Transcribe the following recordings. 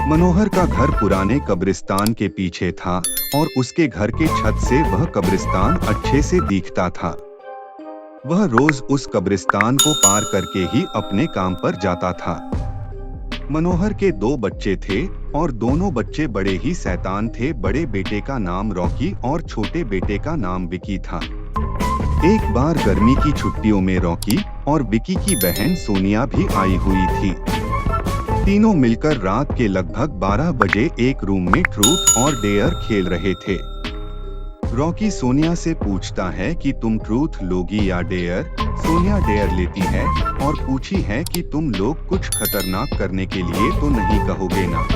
मनोहर का घर पुराने कब्रिस्तान के पीछे था और उसके घर के छत से वह कब्रिस्तान अच्छे से दिखता था। वह रोज उस कब्रिस्तान को पार करके ही अपने काम पर जाता था। मनोहर के 2 बच्चे थे और दोनों बच्चे बड़े ही शैतान थे। बड़े बेटे का नाम रॉकी और छोटे बेटे का नाम विकी था। एक बार गर्मी की छुट्टियों में रॉकी और विकी की बहन सोनिया भी आई हुई थी। तीनों मिलकर रात के लगभग 12 बजे एक रूम में ट्रूथ और डेयर खेल रहे थे। रॉकी सोनिया से पूछता है कि तुम ट्रूथ लोगी या डेयर। सोनिया डेयर लेती है और पूछी है कि तुम लोग कुछ खतरनाक करने के लिए तो नहीं कहोगे ना।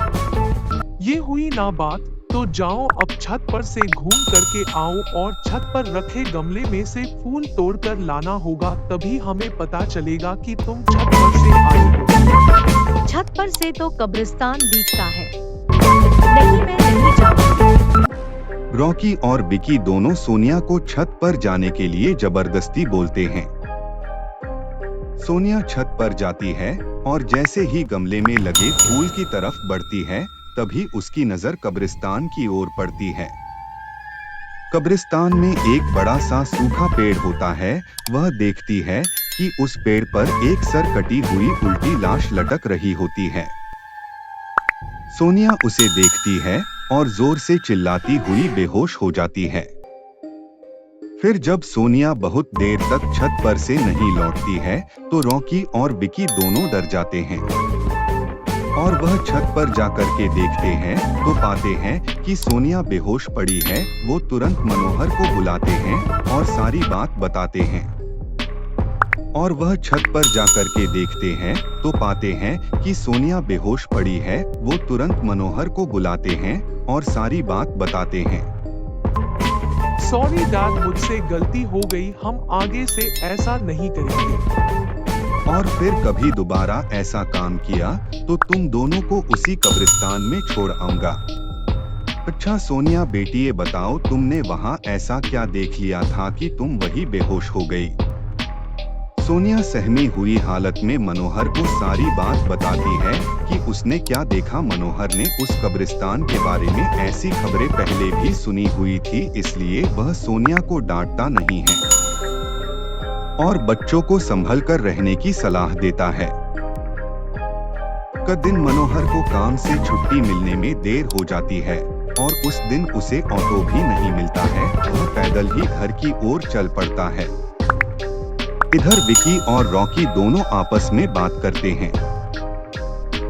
ये हुई ना बात, तो जाओ अब छत पर से घूम करके आओ और छत पर रखे गमले में से फूल तोड़कर लाना होगा, तभी हमें पता चलेगा कि तुम छत पर से आई हो। छत पर से तो कब्रिस्तान दिखता है। नहीं, मैं नहीं जाऊंगी। रॉकी और विकी दोनों सोनिया को छत पर जाने के लिए जबरदस्ती बोलते हैं। सोनिया छत पर जाती है और जैसे ही गमले में लगे फूल की तरफ बढ़ती है, तभी उसकी नजर कब्रिस्तान की ओर पड़ती है। कब्रिस्तान में एक बड़ा सा सूखा पेड़ होता है। वह देखती है कि उस पेड़ पर एक सर कटी हुई उल्टी लाश लटक रही होती है। सोनिया उसे देखती है और जोर से चिल्लाती हुई बेहोश हो जाती है। फिर जब सोनिया बहुत देर तक छत पर से नहीं लौटती है, तो रॉकी और विकी दोनों डर जाते हैं और वह छत पर जाकर के देखते हैं तो पाते हैं कि सोनिया बेहोश पड़ी है। वो तुरंत मनोहर को बुलाते हैं और सारी बात बताते हैं और वह छत पर जाकर के देखते हैं तो पाते हैं कि सोनिया बेहोश पड़ी है। वो तुरंत मनोहर को बुलाते हैं और सारी बात बताते हैं। सॉरी डैड, मुझसे गलती हो गई, हम आगे से ऐसा नहीं करेंगे। और फिर कभी दोबारा ऐसा काम किया तो तुम दोनों को उसी कब्रिस्तान में छोड़ आऊंगा। अच्छा सोनिया बेटी, ये बताओ तुमने वहाँ ऐसा क्या देख लिया था कि तुम वही बेहोश हो गई? सोनिया सहमी हुई हालत में मनोहर को सारी बात बताती है कि उसने क्या देखा। मनोहर ने उस कब्रिस्तान के बारे में ऐसी खबरें पहले भी सुनी हुई थी, इसलिए वह सोनिया को डांटता नहीं है और बच्चों को संभल कर रहने की सलाह देता है। का दिन मनोहर को काम से छुट्टी मिलने में देर हो जाती है और उस दिन उसे ऑटो भी नहीं मिलता है। वह पैदल ही घर की ओर चल पड़ता है। इधर विकी और रॉकी दोनों आपस में बात करते हैं।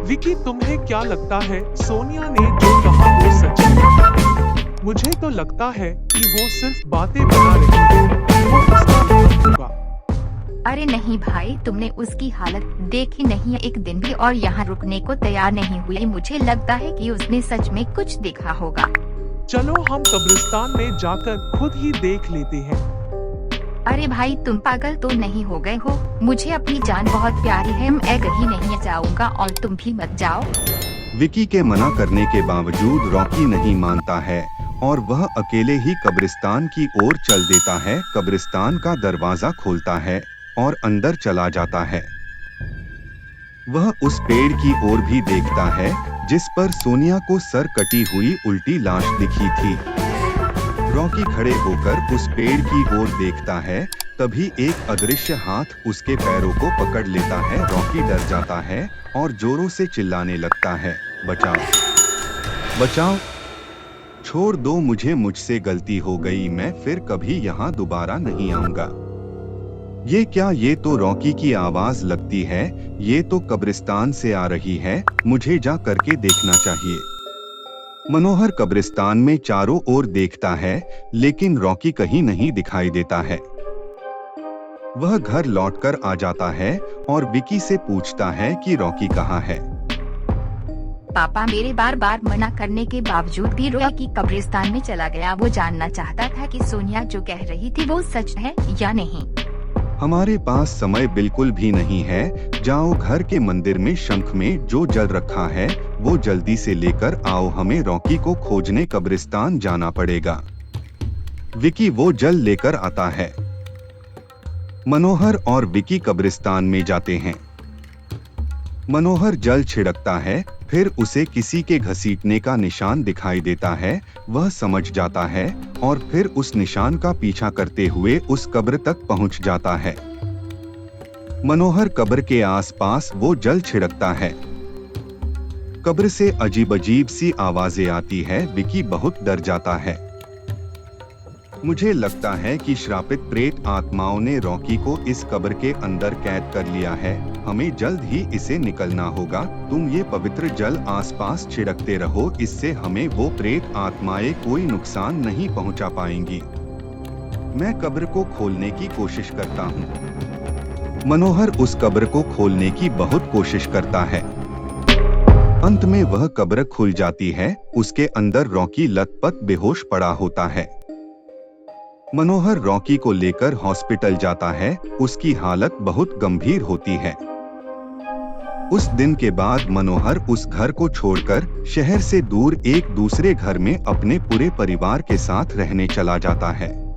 विकी, तुम्हें क्या लगता है सोनिया ने जो कहा वो सच है? मुझे तो लगता है कि वो सिर्फ बातें बना रही है। वो उसका भ्रम होगा। अरे नहीं भाई, तुमने उसकी हालत देखी नहीं है, एक दिन भी और यहाँ रुकने को तैयार नहीं हुई। मुझे लगता है कि उसने सच में कुछ देखा होगा। चलो हम कब्रिस्तान में जाकर खुद ही देख लेते हैं। अरे भाई, तुम पागल तो नहीं हो गए हो? मुझे अपनी जान बहुत प्यारी है, मैं कहीं नहीं जाऊंगा और तुम भी मत जाओ। विकी के मना करने के बावजूद रॉकी नहीं मानता है और वह अकेले ही कब्रिस्तान की ओर चल देता है। कब्रिस्तान का दरवाजा खोलता है और अंदर चला जाता है। वह उस पेड़ की ओर भी देखता है जिस पर सोनिया को सर कटी हुई उल्टी लाश दिखी थी। रॉकी खड़े होकर उस पेड़ की ओर देखता है, तभी एक अदृश्य हाथ उसके पैरों को पकड़ लेता है। रॉकी डर जाता है और जोरों से चिल्लाने लगता है, बचाओ बचाओ, छोड़ दो मुझे, मुझसे गलती हो गई, मैं फिर कभी यहाँ दोबारा नहीं आऊंगा। ये क्या? ये तो रॉकी की आवाज लगती है। ये तो कब्रिस्तान से आ रही है, मुझे जा करके देखना चाहिए। मनोहर कब्रिस्तान में चारों ओर देखता है, लेकिन रॉकी कहीं नहीं दिखाई देता है। वह घर लौटकर आ जाता है और विकी से पूछता है कि रॉकी कहाँ है। पापा मेरे बार बार मना करने के बावजूद भी रॉकी कब्रिस्तान में चला गया। वो जानना चाहता था कि सोनिया जो कह रही थी वो सच है या नहीं। हमारे पास समय बिल्कुल भी नहीं है, जाओ घर के मंदिर में शंख में जो जल रखा है वो जल्दी से लेकर आओ, हमें रॉकी को खोजने कब्रिस्तान जाना पड़ेगा। विकी वो जल लेकर आता है। मनोहर और विकी कब्रिस्तान में जाते हैं। मनोहर जल छिड़कता है, फिर उसे किसी के घसीटने का निशान दिखाई देता है। वह समझ जाता है और फिर उस निशान का पीछा करते हुए उस कब्र तक पहुंच जाता है। मनोहर कब्र के आसपास वो जल छिड़कता है। कब्र से अजीब सी आवाजें आती है। विकी बहुत डर जाता है। मुझे लगता है कि श्रापित प्रेत आत्माओं ने रॉकी को इस कब्र के अंदर कैद कर लिया है। हमें जल्द ही इसे निकलना होगा। तुम ये पवित्र जल आसपास छिड़कते रहो, इससे हमें वो प्रेत आत्माएं कोई नुकसान नहीं पहुंचा पाएंगी। मैं कब्र को खोलने की कोशिश करता हूँ। मनोहर उस कब्र को खोलने की बहुत कोशिश करता है। अंत में वह कब्र खुल जाती है। उसके अंदर रॉकी लथपथ बेहोश पड़ा होता है। मनोहर रॉकी को लेकर हॉस्पिटल जाता है। उसकी हालत बहुत गंभीर होती है। उस दिन के बाद मनोहर उस घर को छोड़कर शहर से दूर एक दूसरे घर में अपने पूरे परिवार के साथ रहने चला जाता है।